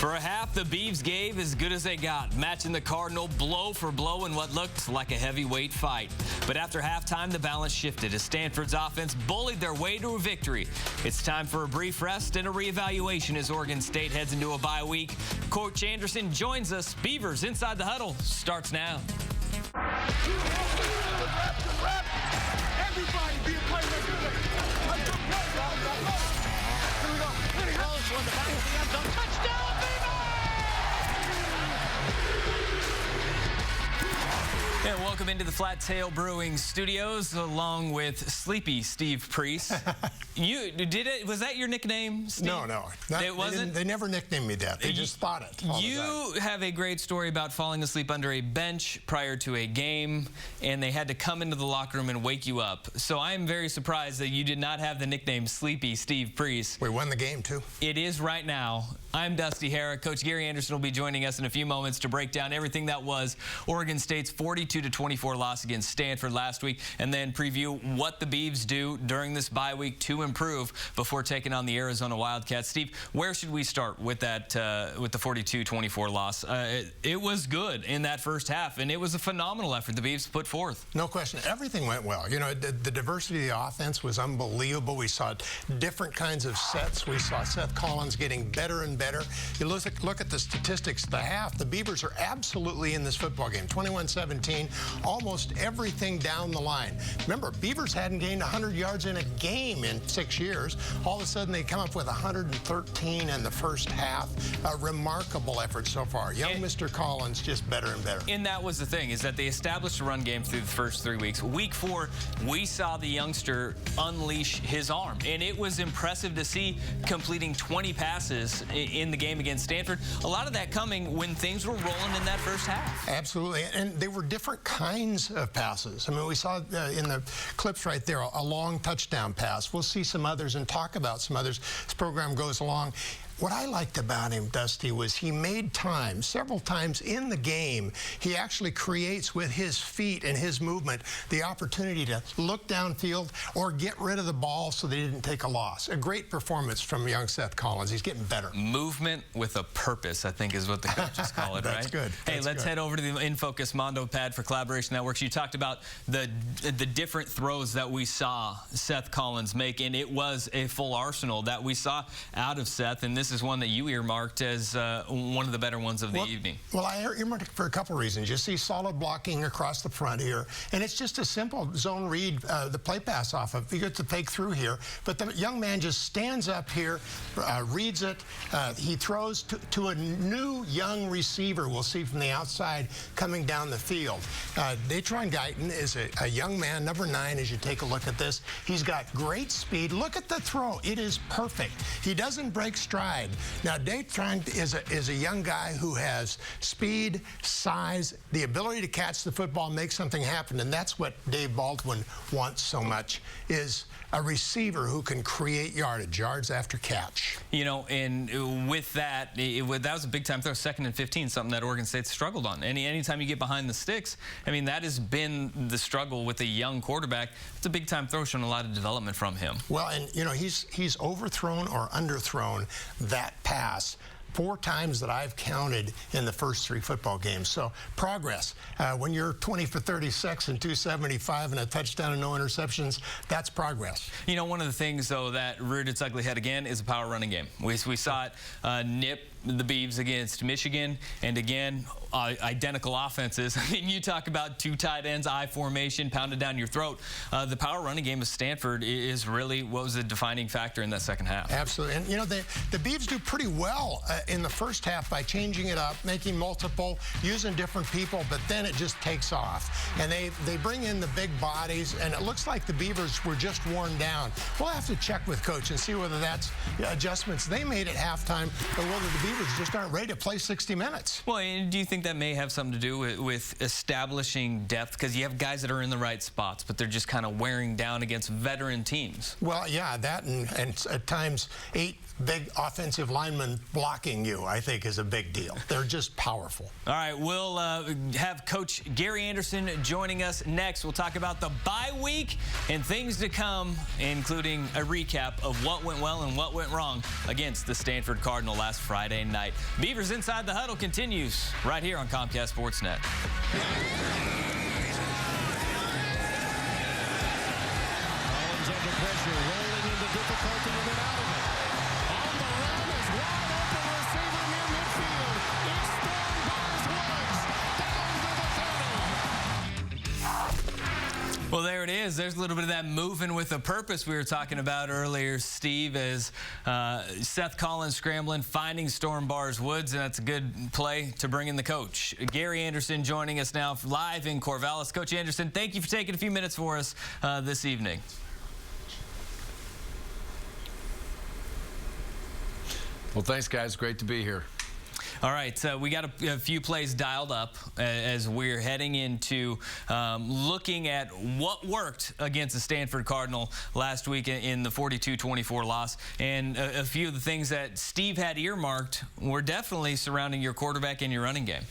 For a half, the Beavs gave as good as they got, matching the Cardinal blow for blow in what looked like a heavyweight fight. But after halftime, the balance shifted as Stanford's offense bullied their way to a victory. It's time for a brief rest and a reevaluation as Oregon State heads into a bye week. Coach Anderson joins us. Beavers Inside the Huddle starts now. Everybody be a playmaker. Here we go. Toward the back of the end zone. Touchdown, Beavers! And welcome into the Flat Tail Brewing Studios, along with Sleepy Steve Priest. Was that your nickname, Steve? No. It wasn't? They never nicknamed me that. They just thought it all the time. You have a great story about falling asleep under a bench prior to a game, and they had to come into the locker room and wake you up. So I am very surprised that you did not have the nickname Sleepy Steve Priest. We won the game, too. It is right now. I'm Dusty Harra. Coach Gary Anderson will be joining us in a few moments to break down everything that was Oregon State's 42-24 loss against Stanford last week, and then preview what the Beavs do during this bye week to improve before taking on the Arizona Wildcats. Steve, where should we start with that with the 42-24 loss? It was good in that first half, and it was a phenomenal effort the Beavs put forth. No question. Everything went well. You know, the diversity of the offense was unbelievable. We saw different kinds of sets. We saw Seth Collins getting better and better. You look at the statistics of the half. The Beavers are absolutely in this football game. 21-17, almost everything down the line. Remember, Beavers hadn't gained 100 yards in a game in 6 years. All of a sudden, they come up with 113 in the first half. A remarkable effort so far. Young Mr. Collins just better and better. And that was the thing, is that they established a run game through the first 3 weeks. Week 4, we saw the youngster unleash his arm, and it was impressive to see completing 20 passes in the game against Stanford. A lot of that coming when things were rolling in that first half. Absolutely, and they were different kinds of passes. I mean, we saw in the clips right there a long touchdown pass. We'll see some others and talk about some others as program goes along. What I liked about him, Dusty, was he made time, several times in the game, he actually creates with his feet and his movement the opportunity to look downfield or get rid of the ball so they didn't take a loss. A great performance from young Seth Collins. He's getting better. Movement with a purpose, I think, is what the coaches call it, right? That's good. Hey, let's head over to the In Focus Mondo pad for Collaboration Networks. You talked about the different throws that we saw Seth Collins make, and it was a full arsenal that we saw out of Seth, and this is one that you earmarked as one of the better ones of the evening. Well, I earmarked it for a couple reasons. You see solid blocking across the front here, and it's just a simple zone read, the play pass off of. You get the fake through here, but the young man just stands up here, reads it. He throws to a new young receiver we'll see from the outside coming down the field. Datron Guyton is a young man, number 9, as you take a look at this. He's got great speed. Look at the throw. It is perfect. He doesn't break stride. Now, Datron is a young guy who has speed, size, the ability to catch the football, make something happen, and that's what Dave Baldwin wants so much, is a receiver who can create yards after catch. You know, and with that, that was a big-time throw, 2nd and 15, something that Oregon State struggled on. Anytime you get behind the sticks, I mean, that has been the struggle with a young quarterback. It's a big-time throw, showing a lot of development from him. Well, and, you know, he's overthrown or underthrown that pass 4 times that I've counted in the first 3 football games. So progress. When you're 20 for 36 and 275 and a touchdown and no interceptions, that's progress. You know, one of the things, though, that reared its ugly head again is a power running game. We saw it nip the Beavs against Michigan, and again, identical offenses. I mean, you talk about 2 tight ends, I formation, pounded down your throat. The power running game of Stanford is really what was the defining factor in that second half. Absolutely. And, you know, the Beavs do pretty well in the first half by changing it up, making multiple, using different people, but then it just takes off. And they bring in the big bodies, and it looks like the Beavers were just worn down. We'll have to check with Coach and see whether that's adjustments they made at halftime or whether the Beavers just aren't ready to play 60 minutes. Well, and do you think that may have something to do with establishing depth? Because you have guys that are in the right spots, but they're just kind of wearing down against veteran teams. Well, yeah, that and at times 8 big offensive linemen blocking you, I think, is a big deal. They're just powerful. All right, we'll have Coach Gary Anderson joining us next. We'll talk about the bye week and things to come, including a recap of what went well and what went wrong against the Stanford Cardinal last Friday night. Beavers Inside the Huddle continues right here on Comcast Sportsnet. Under pressure, rolling into difficulty and then out of it. On the run is wide open receiver near midfield. It's Storm Bars Woods down to the 30. Well, there it is. There's a little bit of that moving with a purpose we were talking about earlier, Steve, as Seth Collins scrambling, finding Storm Bars Woods, and that's a good play to bring in the coach. Gary Anderson joining us now live in Corvallis. Coach Anderson, thank you for taking a few minutes for us this evening. Well, thanks, guys. Great to be here. All right, so we got a few plays dialed up as we're heading into looking at what worked against the Stanford Cardinal last week in the 42-24 loss. And a few of the things that Steve had earmarked were definitely surrounding your quarterback and your running game.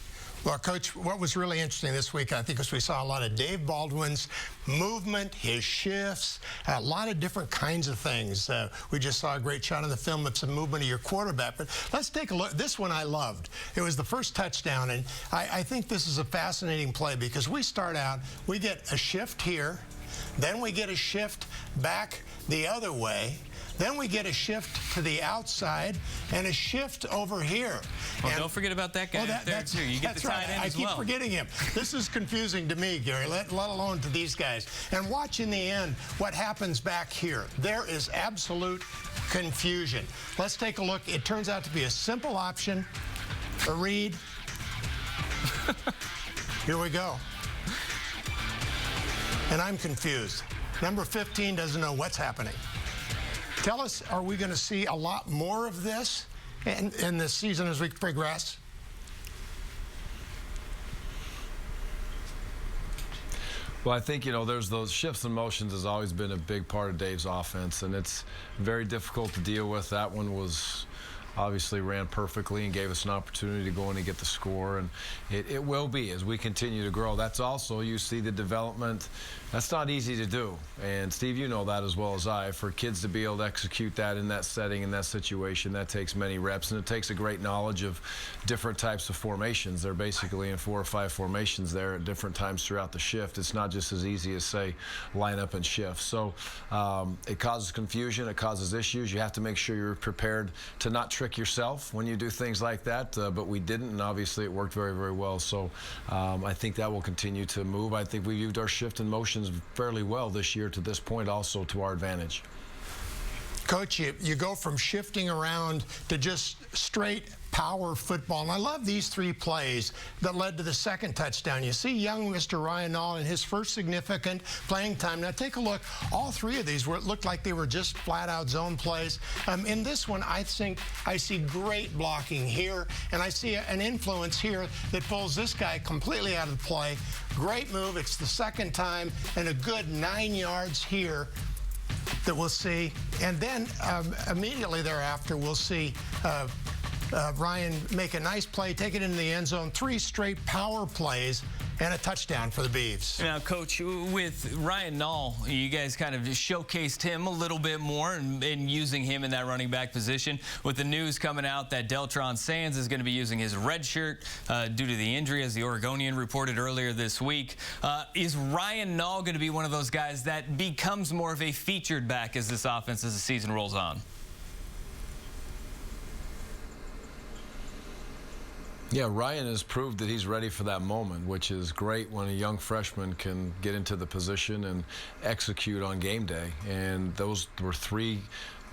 Well, Coach, what was really interesting this week, I think, is we saw a lot of Dave Baldwin's movement, his shifts, a lot of different kinds of things. We just saw a great shot on the film of some movement of your quarterback. But let's take a look. This one I loved. It was the first touchdown, and I think this is a fascinating play because we start out, we get a shift here, then we get a shift back the other way. Then we get a shift to the outside and a shift over here. Well, and don't forget about that guy there, too. You get the tight end as well. I keep forgetting him. This is confusing to me, Gary, let alone to these guys. And watch in the end what happens back here. There is absolute confusion. Let's take a look. It turns out to be a simple option, a read. Here we go. And I'm confused. Number 15 doesn't know what's happening. Tell us, are we going to see a lot more of this in this season as we progress? Well, I think, there's those shifts and motions has always been a big part of Dave's offense, and it's very difficult to deal with. That one was obviously ran perfectly and gave us an opportunity to go in and get the score, and it will be as we continue to grow. That's also, you see the development. That's not easy to do, and Steve, you know that as well as I. For kids to be able to execute that in that setting, in that situation, that takes many reps, and it takes a great knowledge of different types of formations. They're basically in 4 or 5 formations there at different times throughout the shift. It's not just as easy as, say, line up and shift. So it causes confusion, it causes issues. You have to make sure you're prepared to not trick yourself when you do things like that, but we didn't, and obviously it worked very, very well. So I think that will continue to move. I think we used our shift and motions fairly well this year to this point, also to our advantage. Coach, you go from shifting around to just straight power football. And I love these 3 plays that led to the second touchdown. You see young Mr. Ryan Nall in his first significant playing time. Now take a look. All 3 of these looked like they were just flat-out zone plays. In this one, I think I see great blocking here, and I see an influence here that pulls this guy completely out of the play. Great move. It's the second time, and a good 9 yards here that we'll see. And then immediately thereafter, we'll see Ryan make a nice play, take it into the end zone, 3 straight power plays, and a touchdown for the Beavs. Now, Coach, with Ryan Nall, you guys kind of showcased him a little bit more and using him in that running back position. With the news coming out that Deltron Sands is going to be using his red shirt due to the injury, as the Oregonian reported earlier this week. Is Ryan Nall going to be one of those guys that becomes more of a featured back as this offense, as the season rolls on? Yeah, Ryan has proved that he's ready for that moment, which is great when a young freshman can get into the position and execute on game day. And those were 3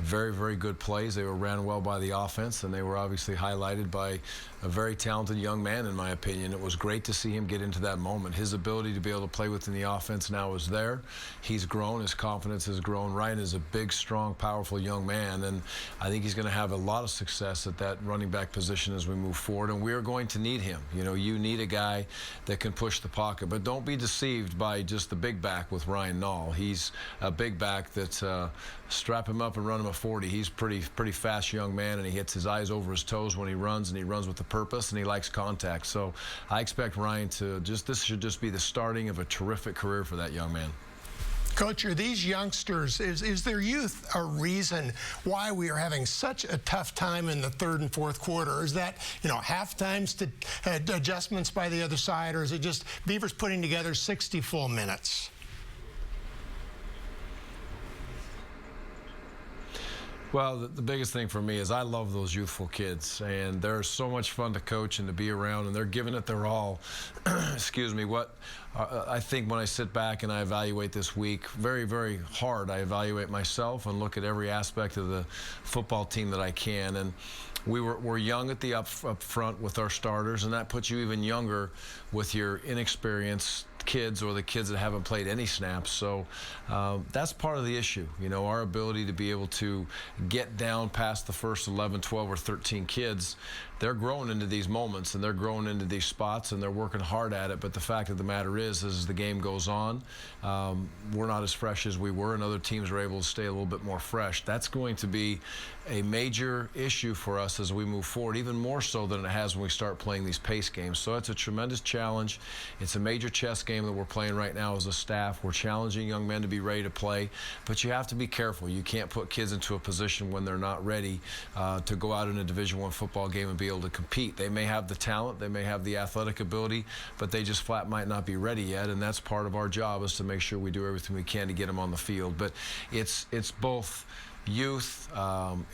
very, very good plays. They were ran well by the offense, and they were obviously highlighted by a very talented young man, in my opinion. It was great to see him get into that moment. His ability to be able to play within the offense now is there. He's grown. His confidence has grown. Ryan is a big, strong, powerful young man, and I think he's going to have a lot of success at that running back position as we move forward, and we are going to need him. You know, you need a guy that can push the pocket, but don't be deceived by just the big back with Ryan Nall. He's a big back that strap him up and run him a 40. He's pretty fast young man, and he hits his eyes over his toes when he runs, and he runs with a purpose, and he likes contact. So I expect Ryan to this should just be the starting of a terrific career for that young man. Coach, are these youngsters, is their youth a reason why we are having such a tough time in the third and fourth quarter? Is that, half times to adjustments by the other side, or is it just Beavers putting together 60 full minutes? Well, the biggest thing for me is I love those youthful kids, and they're so much fun to coach and to be around, and they're giving it their all. Excuse me. What I think when I sit back and I evaluate this week, very, very hard, I evaluate myself and look at every aspect of the football team that I can. And we're young at the up front with our starters, and that puts you even younger with your inexperienced kids or the kids that haven't played any snaps. So that's part of the issue. Our ability to be able to get down past the first 11, 12, or 13 kids. They're growing into these moments, and they're growing into these spots, and they're working hard at it. But the fact of the matter is as the game goes on, we're not as fresh as we were, and other teams are able to stay a little bit more fresh. That's going to be a major issue for us as we move forward, even more so than it has when we start playing these pace games. So it's a tremendous challenge. It's a major chess game that we're playing right now as a staff. We're challenging young men to be ready to play, but you have to be careful. You can't put kids into a position when they're not ready to go out in a Division I football game and be able to compete. They may have the talent, they may have the athletic ability, but they just flat might not be ready yet, and that's part of our job, is to make sure we do everything we can to get them on the field. But it's both youth,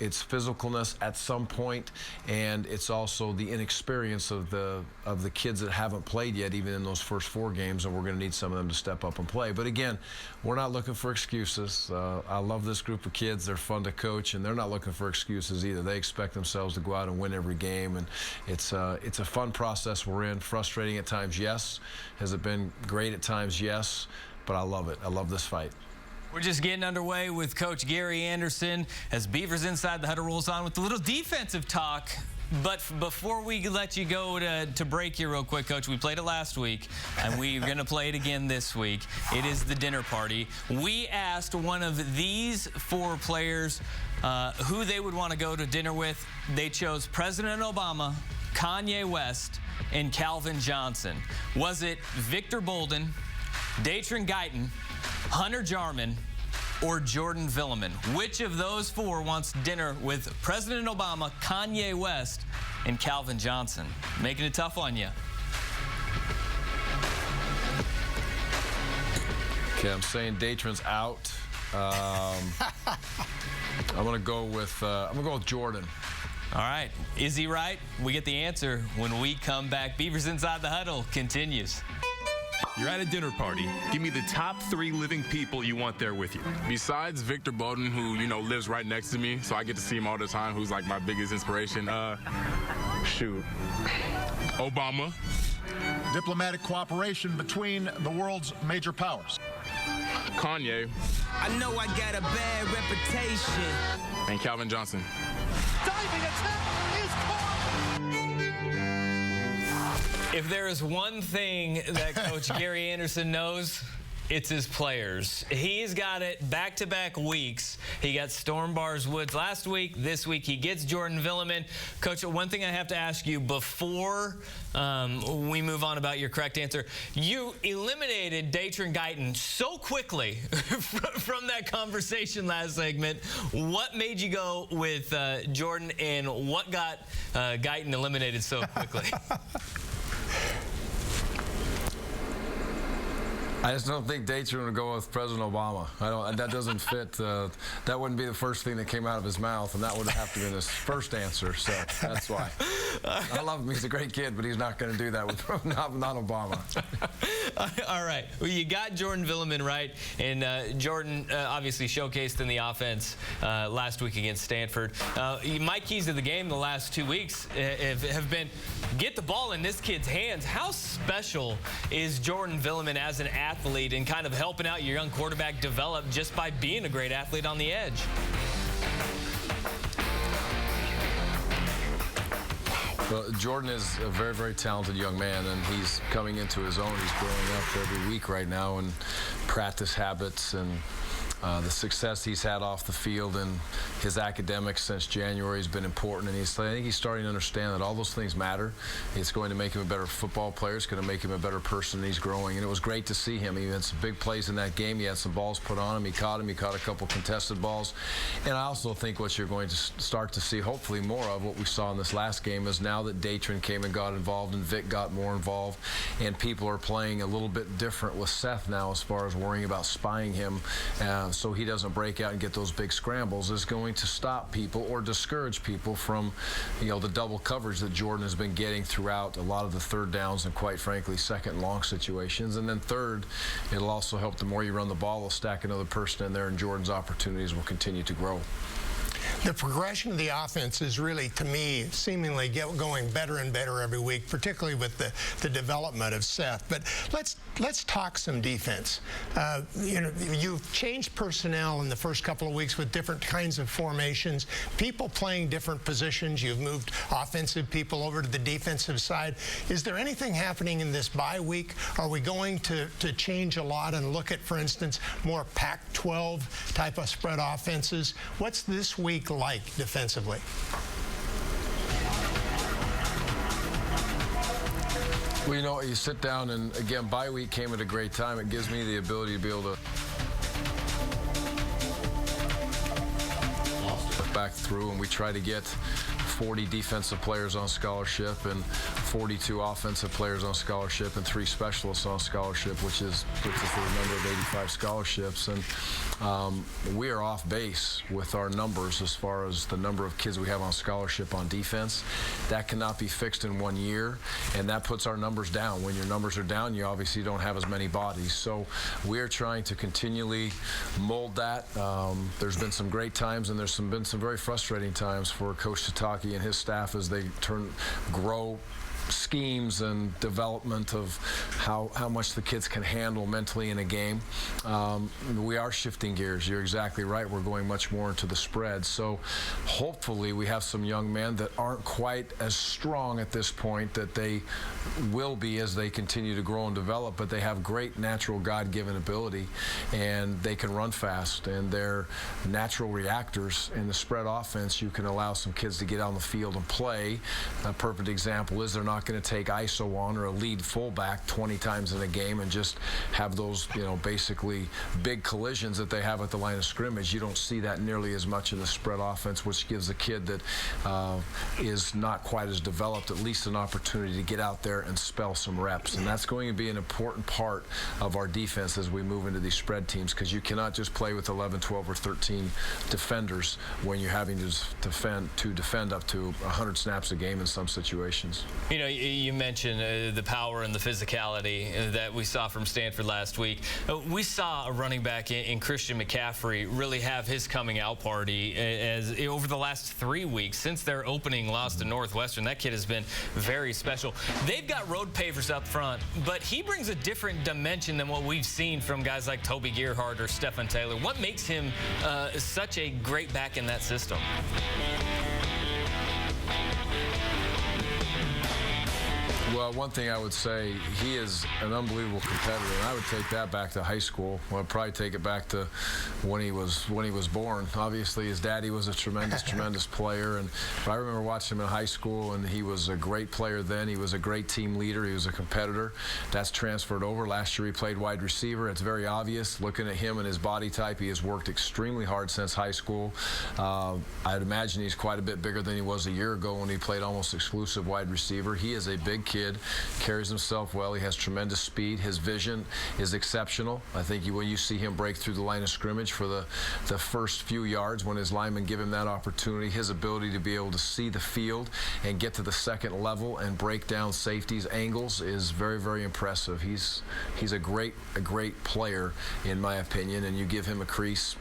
it's physicalness at some point, and it's also the inexperience of the kids that haven't played yet, even in those first 4 games, and we're going to need some of them to step up and play. But again, we're not looking for excuses. I love this group of kids. They're fun to coach, and they're not looking for excuses either. They expect themselves to go out and win every game, and it's a fun process we're in. Frustrating at times, yes. Has it been great at times? Yes. But I love it. I love this fight. We're just getting underway with Coach Gary Anderson as Beavers Inside the Huddle rolls on with a little defensive talk. But before we let you go to break here real quick, Coach, we played it last week, and we're going to play it again this week. It is the dinner party. We asked one of these 4 players who they would want to go to dinner with. They chose President Obama, Kanye West, and Calvin Johnson. Was it Victor Bolden, Datron Guyton, Hunter Jarman, or Jordan Villeman? Which of those 4 wants dinner with President Obama, Kanye West, and Calvin Johnson? Making it tough on you. Okay, I'm saying Datron's out. I'm gonna go with Jordan. All right, is he right? We get the answer when we come back. Beavers Inside the Huddle continues. You're at a dinner party. Give me the top 3 living people you want there with you. Besides Victor Bolden, who, lives right next to me, so I get to see him all the time, who's like my biggest inspiration. Obama. Diplomatic cooperation between the world's major powers. Kanye. I know I got a bad reputation. And Calvin Johnson. Diving attempt is caught. If there is one thing that Coach Gary Anderson knows, it's his players. He's got it back-to-back weeks. He got Storm Bars Woods last week. This week he gets Jordan Villeman. Coach, one thing I have to ask you before we move on about your correct answer. You eliminated Datron Guyton so quickly from that conversation last segment. What made you go with Jordan, and what got Guyton eliminated so quickly? I just don't think Datron would go with President Obama. That doesn't fit. That wouldn't be the first thing that came out of his mouth, and that would have to be his first answer. So that's why. I love him. He's a great kid, but he's not going to do that with not Obama. All right. Well, you got Jordan Villeman right, and Jordan obviously showcased in the offense last week against Stanford. My keys to the game the last 2 weeks have been get the ball in this kid's hands. How special is Jordan Villeman as an athlete and kind of helping out your young quarterback develop just by being a great athlete on the edge? Well, Jordan is a very, very talented young man, and he's coming into his own. He's growing up every week right now, and practice habits and The success he's had off the field and his academics since January has been important, and I think he's starting to understand that all those things matter. It's going to make him a better football player. It's going to make him a better person, and he's growing. And it was great to see him. He had some big plays in that game. He had some balls put on him. He caught a couple contested balls. And I also think what you're going to start to see, hopefully more of what we saw in this last game, is now that Datron came and got involved and Vic got more involved, and people are playing a little bit different with Seth now as far as worrying about spying him so he doesn't break out and get those big scrambles, is going to stop people or discourage people from, the double coverage that Jordan has been getting throughout a lot of the third downs and, quite frankly, second and long situations. And then third, it'll also help the more you run the ball, we'll stack another person in there, and Jordan's opportunities will continue to grow. The progression of the offense is really, to me, seemingly going better and better every week, particularly with the development of Seth. But let's talk some defense. You've changed personnel in the first couple of weeks with different kinds of formations, people playing different positions. You've moved offensive people over to the defensive side. Is there anything happening in this bye week? Are we going to change a lot and look at, for instance, more Pac-12 type of spread offenses? What's this week like defensively? Well, you sit down, and again, bye week came at a great time. It gives me the ability to be able to look back through, and we try to get 40 defensive players on scholarship and 42 offensive players on scholarship and 3 specialists on scholarship, which is the number of 85 scholarships. And we are off base with our numbers as far as the number of kids we have on scholarship on defense. That cannot be fixed in 1 year, and that puts our numbers down. When your numbers are down, you obviously don't have as many bodies. So we are trying to continually mold that. There's been some great times, and there's been some very frustrating times for Coach Tataki and his staff as they grow schemes and development of how much the kids can handle mentally in a game. We are shifting gears. You're exactly right. We're going much more into the spread. So hopefully we have some young men that aren't quite as strong at this point that they will be as they continue to grow and develop, but they have great natural God-given ability, and they can run fast, and they're natural reactors. In the spread offense, you can allow some kids to get on the field and play. A perfect example is they're not going to take ISO on or a lead fullback 20 times in a game and just have those, basically big collisions that they have at the line of scrimmage. You don't see that nearly as much in the spread offense, which gives a kid that is not quite as developed at least an opportunity to get out there and spell some reps. And that's going to be an important part of our defense as we move into these spread teams, because you cannot just play with 11, 12, or 13 defenders when you're having to defend up to 100 snaps a game in some situations. You mentioned the power and the physicality that we saw from Stanford last week. We saw a running back in Christian McCaffrey really have his coming out party as over the last 3 weeks since their opening loss to Northwestern. That kid has been very special. They've got road pavers up front, but he brings a different dimension than what we've seen from guys like Toby Gerhardt or Stephen Taylor. What makes him such a great back in that system? Well, one thing I would say, he is an unbelievable competitor, and I would take that back to high school. Well, I'd probably take it back to when he was born. Obviously, his daddy was a tremendous player, but I remember watching him in high school, and he was a great player then. He was a great team leader. He was a competitor. That's transferred over. Last year, he played wide receiver. It's very obvious. Looking at him and his body type, he has worked extremely hard since high school. I'd imagine he's quite a bit bigger than he was a year ago when he played almost exclusive wide receiver. He is a big kid. Carries himself well. He has tremendous speed. His vision is exceptional. I think when you see him break through the line of scrimmage for the first few yards when his linemen give him that opportunity, his ability to be able to see the field and get to the second level and break down safeties' angles is very, very impressive. He's a great player in my opinion, and you give him a crease,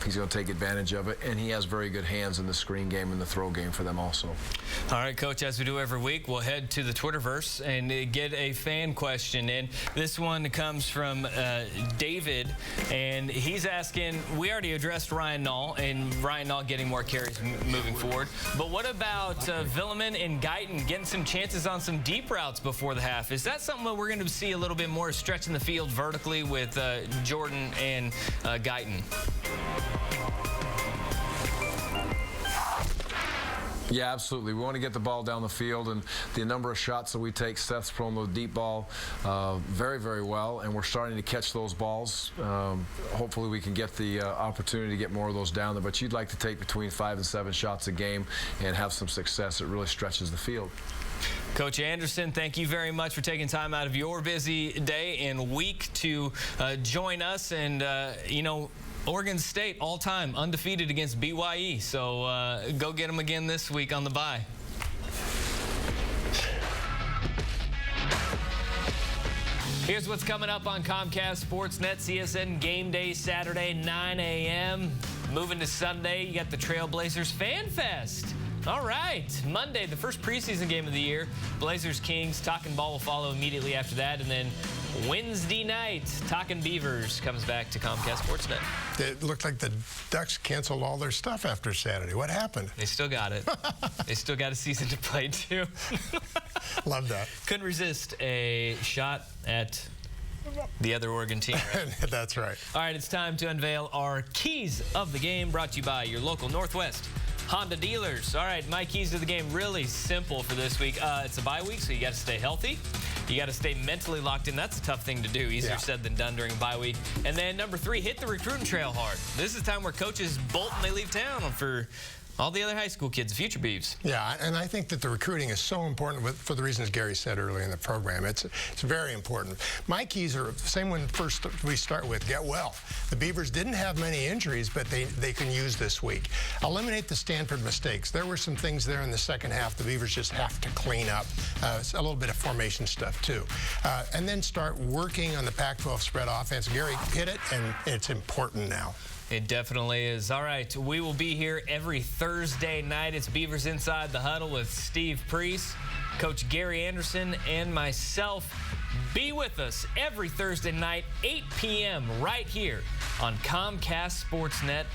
he's going to take advantage of it, and he has very good hands in the screen game and the throw game for them also. All right, Coach, as we do every week, we'll head to the Twitterverse Twitterverse and get a fan question in. This one comes from David, and he's asking, we already addressed Ryan Nall, and Ryan Nall getting more carries moving forward, but what about Villeman and Guyton getting some chances on some deep routes before the half? Is that something that we're going to see a little bit more, stretching the field vertically with Jordan and Guyton? Yeah, absolutely. We want to get the ball down the field, and the number of shots that we take, Seth's thrown the deep ball very, very well, and we're starting to catch those balls. Hopefully we can get the opportunity to get more of those down there, but you'd like to take between 5 and 7 shots a game and have some success. It really stretches the field. Coach Anderson, thank you very much for taking time out of your busy day and week to join us. And, you know, Oregon State all-time undefeated against BYE. So go get them again this week on the bye. Here's what's coming up on Comcast Sportsnet. CSN Game Day Saturday, 9 a.m. Moving to Sunday, you got the Trailblazers Fan Fest. All right, Monday, the first preseason game of the year. Blazers-Kings, Talkin' Ball will follow immediately after that. And then Wednesday night, Talkin' Beavers comes back to Comcast Sportsnet. It looked like the Ducks canceled all their stuff after Saturday. What happened? They still got it. They still got a season to play, too. Love that. Couldn't resist a shot at the other Oregon team. Right? That's right. All right, it's time to unveil our keys of the game, brought to you by your local Northwest Honda dealers. All right, my keys to the game, really simple for this week. It's a bye week, so you got to stay healthy. You got to stay mentally locked in. That's a tough thing to do. Easier said than done during a bye week. And then number 3, hit the recruiting trail hard. This is the time where coaches bolt and they leave town for all the other high school kids, the future Beavs. Yeah, and I think that the recruiting is so important for the reasons Gary said earlier in the program. It's very important. My keys are the same one first we start with, get well. The Beavers didn't have many injuries, but they can use this week. Eliminate the Stanford mistakes. There were some things there in the second half the Beavers just have to clean up. A little bit of formation stuff, too. And then start working on the Pac-12 spread offense. Gary hit it, and it's important now. It definitely is. All right, we will be here every Thursday night. It's Beavers Inside the Huddle with Steve Priest, Coach Gary Anderson, and myself. Be with us every Thursday night, 8 p.m. right here on Comcast Sportsnet.